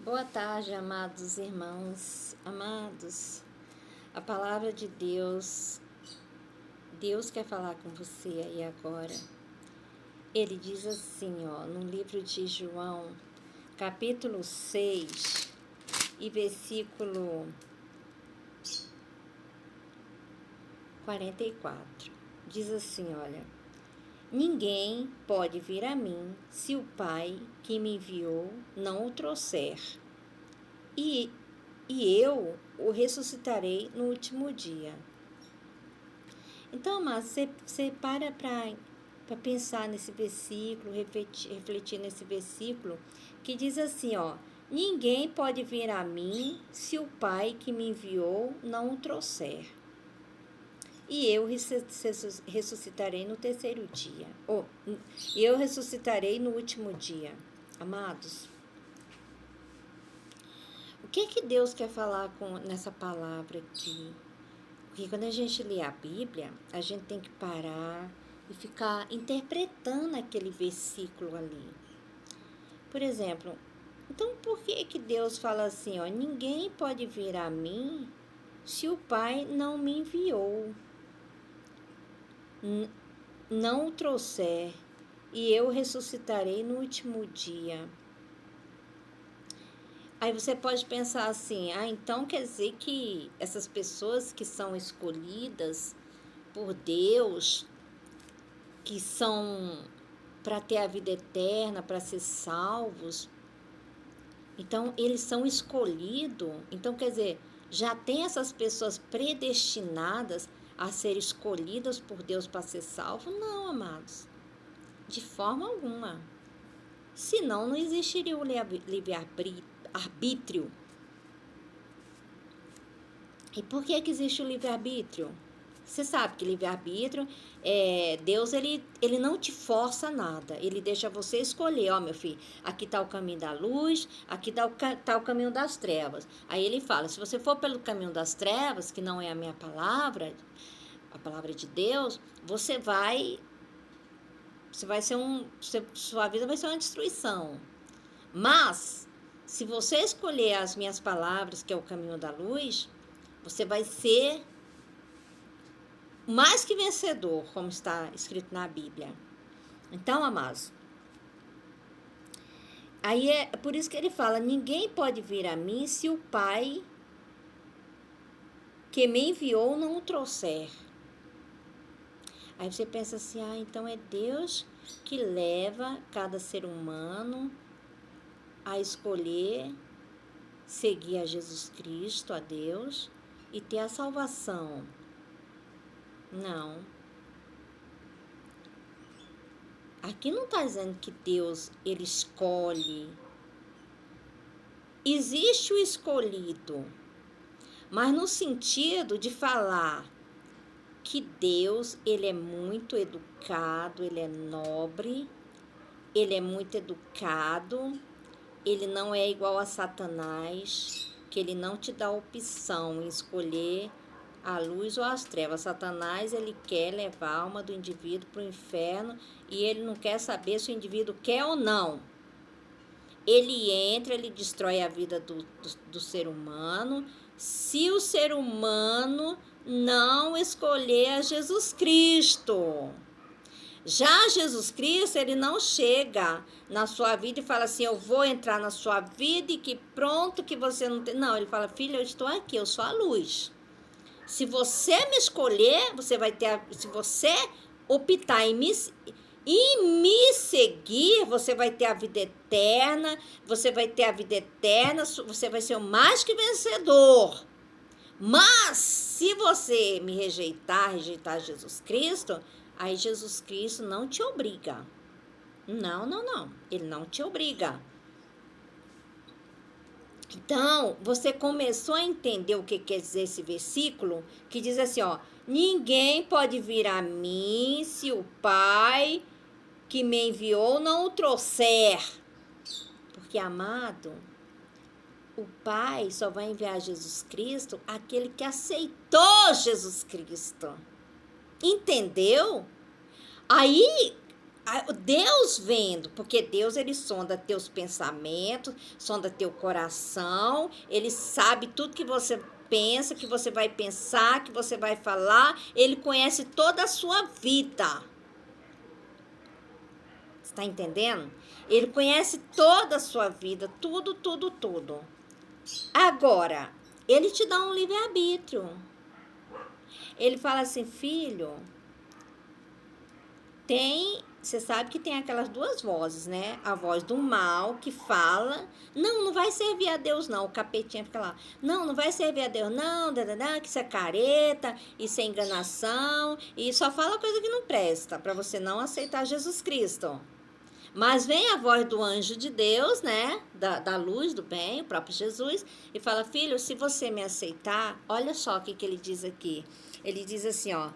Boa tarde, amados irmãos, amados. A palavra de Deus, Deus quer falar com você aí agora. Ele diz assim, no livro de João, capítulo 6 e versículo 44. Diz assim, olha: ninguém pode vir a mim se o Pai que me enviou não o trouxer. E eu o ressuscitarei no último dia. Então, mas você para pensar nesse versículo, refletir nesse versículo, que diz assim, ninguém pode vir a mim se o Pai que me enviou não o trouxer. E eu ressuscitarei no terceiro dia. Eu ressuscitarei no último dia. Amados, o que Deus quer falar nessa palavra aqui? Porque quando a gente lê a Bíblia, a gente tem que parar e ficar interpretando aquele versículo ali. Por exemplo, então por que Deus fala assim, ninguém pode vir a mim se o Pai não me enviou, não o trouxer, e eu ressuscitarei no último dia. Aí você pode pensar assim, então quer dizer que essas pessoas que são escolhidas por Deus, que são para ter a vida eterna, para ser salvos, então eles são escolhidos. Então, quer dizer, já tem essas pessoas predestinadas a ser escolhidas por Deus para ser salvo? Não, amados, de forma alguma. Senão não existiria o livre-arbítrio. E por que existe o livre-arbítrio? Você sabe que livre-arbítrio, Deus ele não te força nada. Ele deixa você escolher, meu filho, aqui está o caminho da luz, aqui tá o caminho das trevas. Aí ele fala, se você for pelo caminho das trevas, que não é a minha palavra, a palavra de Deus, você vai ser sua vida vai ser uma destruição. Mas, se você escolher as minhas palavras, que é o caminho da luz, você vai ser mais que vencedor, como está escrito na Bíblia. Então, amados, aí é por isso que ele fala, ninguém pode vir a mim se o Pai que me enviou não o trouxer. Aí você pensa assim, então é Deus que leva cada ser humano a escolher seguir a Jesus Cristo, a Deus, e ter a salvação. Não. Aqui não está dizendo que Deus, ele escolhe. Existe o escolhido, mas no sentido de falar que Deus, ele é muito educado, ele é nobre, ele é muito educado, ele não é igual a Satanás, que ele não te dá opção em escolher a luz ou as trevas. Satanás, ele quer levar a alma do indivíduo para o inferno e ele não quer saber se o indivíduo quer ou não. Ele entra, ele destrói a vida do ser humano, se o ser humano não escolher a Jesus Cristo. Já Jesus Cristo, ele não chega na sua vida e fala assim, eu vou entrar na sua vida e que pronto, que você não tem... Não, ele fala, filho, eu estou aqui, eu sou a luz. Se você me escolher, você vai ter... Se você optar em me seguir, você vai ter a vida eterna, você vai ser o mais que vencedor. Mas, se você me rejeitar Jesus Cristo, aí Jesus Cristo não te obriga. Não. Ele não te obriga. Então, você começou a entender o que quer dizer esse versículo, que diz assim, ninguém pode vir a mim se o Pai que me enviou não o trouxer. Porque, amado, o Pai só vai enviar Jesus Cristo aquele que aceitou Jesus Cristo. Entendeu? Aí, Deus vendo, porque Deus, ele sonda teus pensamentos, sonda teu coração, ele sabe tudo que você pensa, que você vai pensar, que você vai falar, ele conhece toda a sua vida. Você tá entendendo? Ele conhece toda a sua vida, tudo, tudo, tudo. Agora, ele te dá um livre-arbítrio. Ele fala assim, filho, você sabe que tem aquelas duas vozes, né? A voz do mal que fala, não vai servir a Deus não, o capetinha fica lá, não vai servir a Deus não, que isso é careta, isso é enganação, e só fala coisa que não presta, para você não aceitar Jesus Cristo. Mas vem a voz do anjo de Deus, né? Da luz, do bem, o próprio Jesus, e fala, filho, se você me aceitar, olha só o que ele diz aqui. Ele diz assim, ó.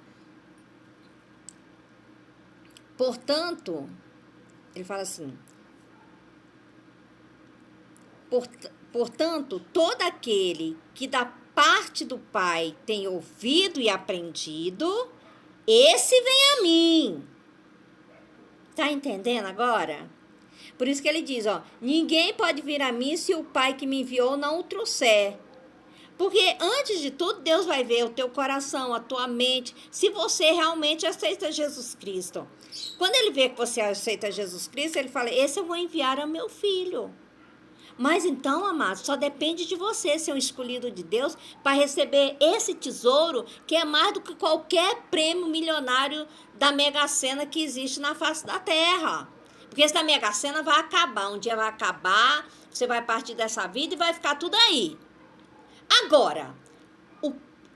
Portanto, ele fala assim, portanto, todo aquele que da parte do Pai tem ouvido e aprendido, esse vem a mim. Tá entendendo agora? Por isso que ele diz, ó, ninguém pode vir a mim se o Pai que me enviou não o trouxer. Porque antes de tudo, Deus vai ver o teu coração, a tua mente, se você realmente aceita Jesus Cristo. Quando ele vê que você aceita Jesus Cristo, ele fala, esse eu vou enviar ao meu filho. Mas então, amados, só depende de você ser um escolhido de Deus para receber esse tesouro que é mais do que qualquer prêmio milionário da Mega Sena que existe na face da terra. Porque essa Mega Sena vai acabar, um dia vai acabar, você vai partir dessa vida e vai ficar tudo aí. Agora,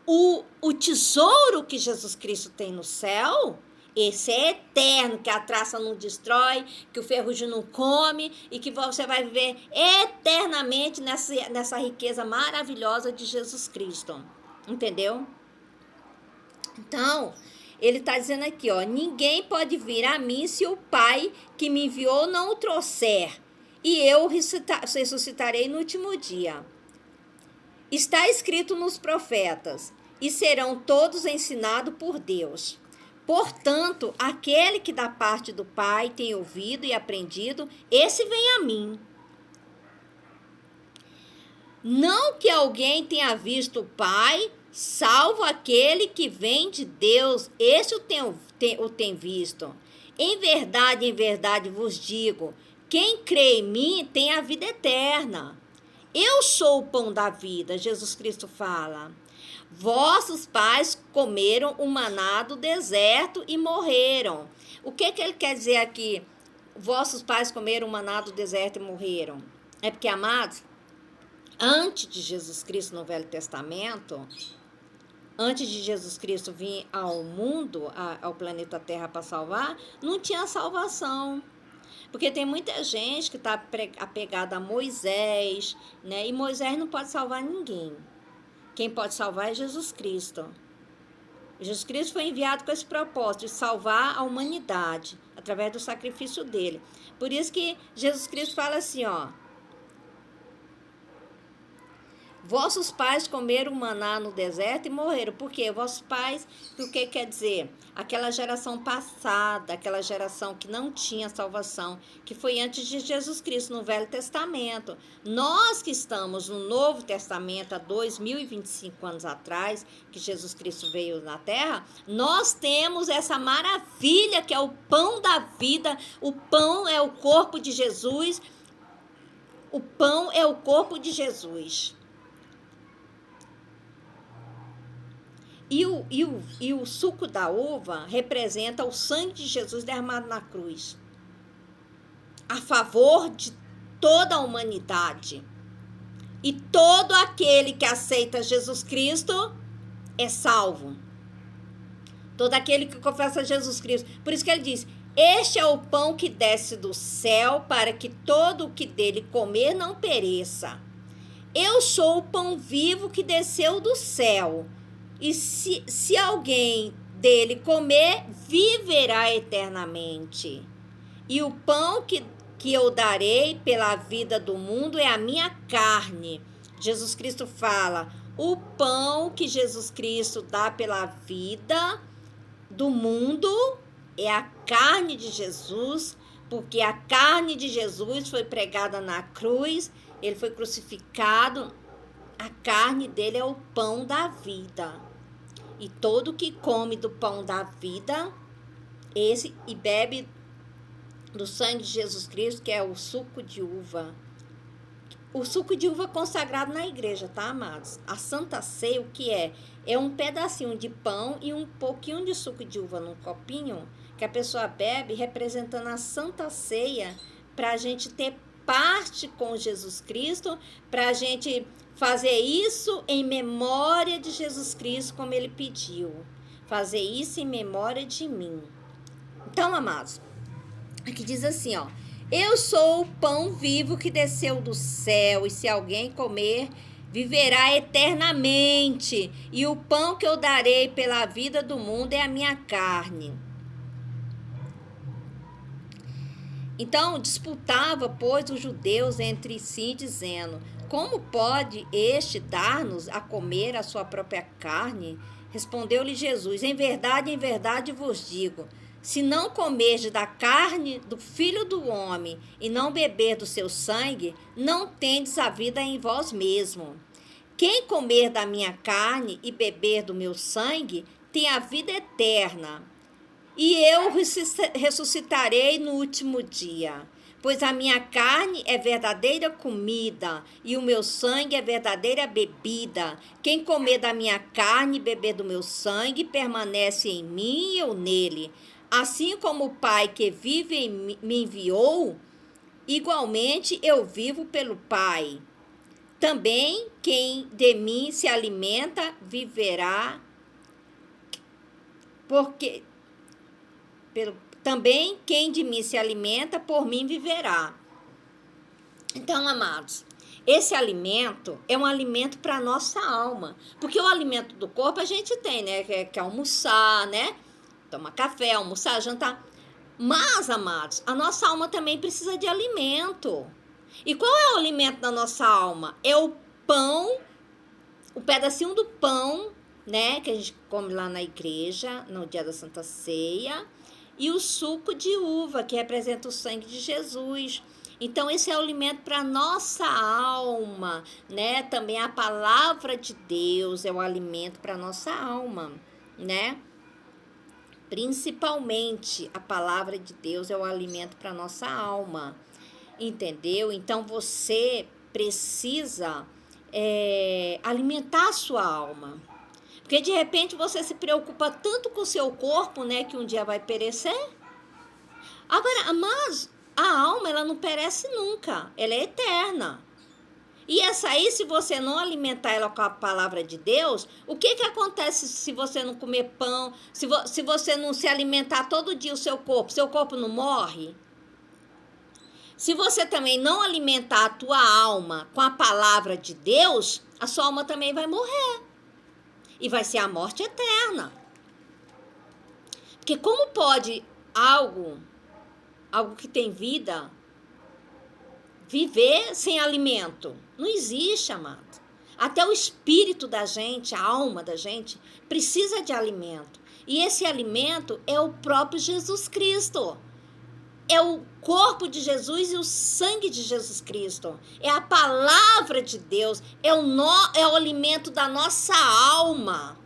o tesouro que Jesus Cristo tem no céu, esse é eterno, que a traça não destrói, que o ferrugem não come e que você vai viver eternamente nessa riqueza maravilhosa de Jesus Cristo. Entendeu? Então, ele está dizendo aqui, ó, ninguém pode vir a mim se o Pai que me enviou não o trouxer, e eu ressuscitarei no último dia. Está escrito nos profetas, e serão todos ensinados por Deus. Portanto, aquele que da parte do Pai tem ouvido e aprendido, esse vem a mim. Não que alguém tenha visto o Pai, salvo aquele que vem de Deus, esse o tem visto. Em verdade vos digo, quem crê em mim tem a vida eterna. Eu sou o pão da vida, Jesus Cristo fala. Vossos pais comeram o maná do deserto e morreram. O que ele quer dizer aqui? Vossos pais comeram o maná do deserto e morreram. É porque, amados, antes de Jesus Cristo no Velho Testamento, antes de Jesus Cristo vir ao mundo, ao planeta Terra para salvar, não tinha salvação. Porque tem muita gente que está apegada a Moisés, né? E Moisés não pode salvar ninguém. Quem pode salvar é Jesus Cristo. Jesus Cristo foi enviado com esse propósito de salvar a humanidade através do sacrifício dele. Por isso que Jesus Cristo fala assim, ó. Vossos pais comeram maná no deserto e morreram. Por quê? Vossos pais, o que quer dizer? Aquela geração passada, aquela geração que não tinha salvação, que foi antes de Jesus Cristo, no Velho Testamento. Nós que estamos no Novo Testamento, há 2025 anos atrás, que Jesus Cristo veio na Terra, nós temos essa maravilha que é o pão da vida. O pão é o corpo de Jesus. O pão é o corpo de Jesus. E o suco da uva representa o sangue de Jesus derramado na cruz, a favor de toda a humanidade. E todo aquele que aceita Jesus Cristo é salvo. Todo aquele que confessa Jesus Cristo. Por isso que ele diz, este é o pão que desce do céu, para que todo o que dele comer não pereça. Eu sou o pão vivo que desceu do céu. E se alguém dele comer, viverá eternamente. E o pão que eu darei pela vida do mundo é a minha carne. Jesus Cristo fala, o pão que Jesus Cristo dá pela vida do mundo é a carne de Jesus, porque a carne de Jesus foi pregada na cruz, ele foi crucificado, a carne dele é o pão da vida. E todo que come do pão da vida, esse e bebe do sangue de Jesus Cristo, que é o suco de uva. O suco de uva consagrado na igreja, tá, amados? A Santa Ceia, o que é? É um pedacinho de pão e um pouquinho de suco de uva num copinho, que a pessoa bebe, representando a Santa Ceia, para a gente ter parte com Jesus Cristo, para a gente fazer isso em memória de Jesus Cristo, como ele pediu. Fazer isso em memória de mim. Então, amados, aqui diz assim, ó. Eu sou o pão vivo que desceu do céu, e se alguém comer, viverá eternamente. E o pão que eu darei pela vida do mundo é a minha carne. Então, disputava, pois, os judeus entre si, dizendo: como pode este dar-nos a comer a sua própria carne? Respondeu-lhe Jesus: em verdade vos digo, se não comerdes da carne do Filho do Homem e não beber do seu sangue, não tendes a vida em vós mesmo. Quem comer da minha carne e beber do meu sangue, tem a vida eterna. E eu ressuscitarei no último dia. Pois a minha carne é verdadeira comida, e o meu sangue é verdadeira bebida. Quem comer da minha carne e beber do meu sangue, permanece em mim e eu nele. Assim como o Pai que vive em mim me enviou, igualmente eu vivo pelo Pai. Também quem de mim se alimenta viverá, porque também quem de mim se alimenta por mim viverá. Então, amados, esse alimento é um alimento para a nossa alma, porque o alimento do corpo a gente tem, né? Que é almoçar, né? Tomar café, almoçar, jantar. Mas, amados, a nossa alma também precisa de alimento. E qual é o alimento da nossa alma? É o pão, o pedacinho do pão, né? Que a gente come lá na igreja, no dia da Santa Ceia. E o suco de uva, que representa o sangue de Jesus. Então, esse é o alimento para a nossa alma, né? Também a palavra de Deus é o alimento para a nossa alma, né? Principalmente a palavra de Deus é o alimento para a nossa alma, entendeu? Então você precisa alimentar a sua alma, porque de repente você se preocupa tanto com o seu corpo, né, que um dia vai perecer. Agora, mas a alma, ela não perece nunca, ela é eterna. E essa aí, se você não alimentar ela com a palavra de Deus, o que acontece se você não comer pão, se você não se alimentar todo dia o seu corpo não morre? Se você também não alimentar a tua alma com a palavra de Deus, a sua alma também vai morrer. E vai ser a morte eterna. Porque como pode algo que tem vida, viver sem alimento? Não existe, amado. Até o espírito da gente, a alma da gente, precisa de alimento. E esse alimento é o próprio Jesus Cristo. É o corpo de Jesus e o sangue de Jesus Cristo. É a palavra de Deus. É o alimento da nossa alma.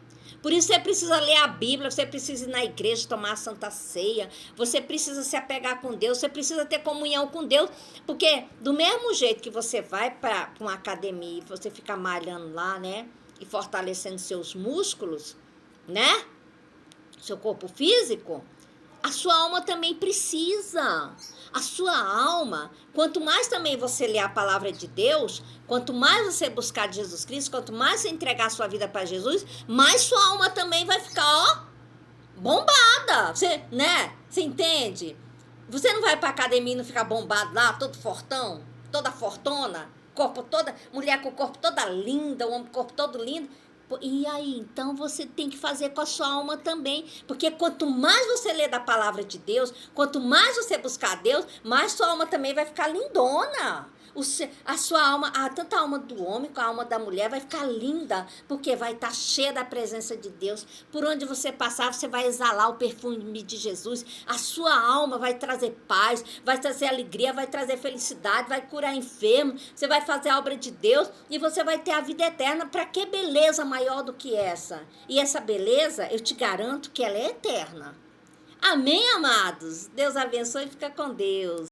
Por isso você precisa ler a Bíblia, você precisa ir na igreja tomar a Santa Ceia, você precisa se apegar com Deus, você precisa ter comunhão com Deus, porque do mesmo jeito que você vai para uma academia e você fica malhando lá, né, e fortalecendo seus músculos, né, seu corpo físico, a sua alma também precisa. A sua alma, quanto mais também você ler a palavra de Deus, quanto mais você buscar de Jesus Cristo, quanto mais você entregar a sua vida para Jesus, mais sua alma também vai ficar, ó, bombada. Você, né? Você entende? Você não vai para academia e não ficar bombado lá, todo fortão, toda fortona, corpo toda, mulher com o corpo toda linda, o homem com o corpo todo lindo. E aí, então você tem que fazer com a sua alma também, porque quanto mais você ler da palavra de Deus, quanto mais você buscar Deus, mais sua alma também vai ficar lindona. A sua alma, tanto a alma do homem como a alma da mulher vai ficar linda, porque vai estar cheia da presença de Deus. Por onde você passar, você vai exalar o perfume de Jesus. A sua alma vai trazer paz, vai trazer alegria, vai trazer felicidade, vai curar enfermo. Você vai fazer a obra de Deus e você vai ter a vida eterna. Para que beleza maior do que essa? E essa beleza, eu te garanto que ela é eterna. Amém, amados? Deus abençoe e fica com Deus.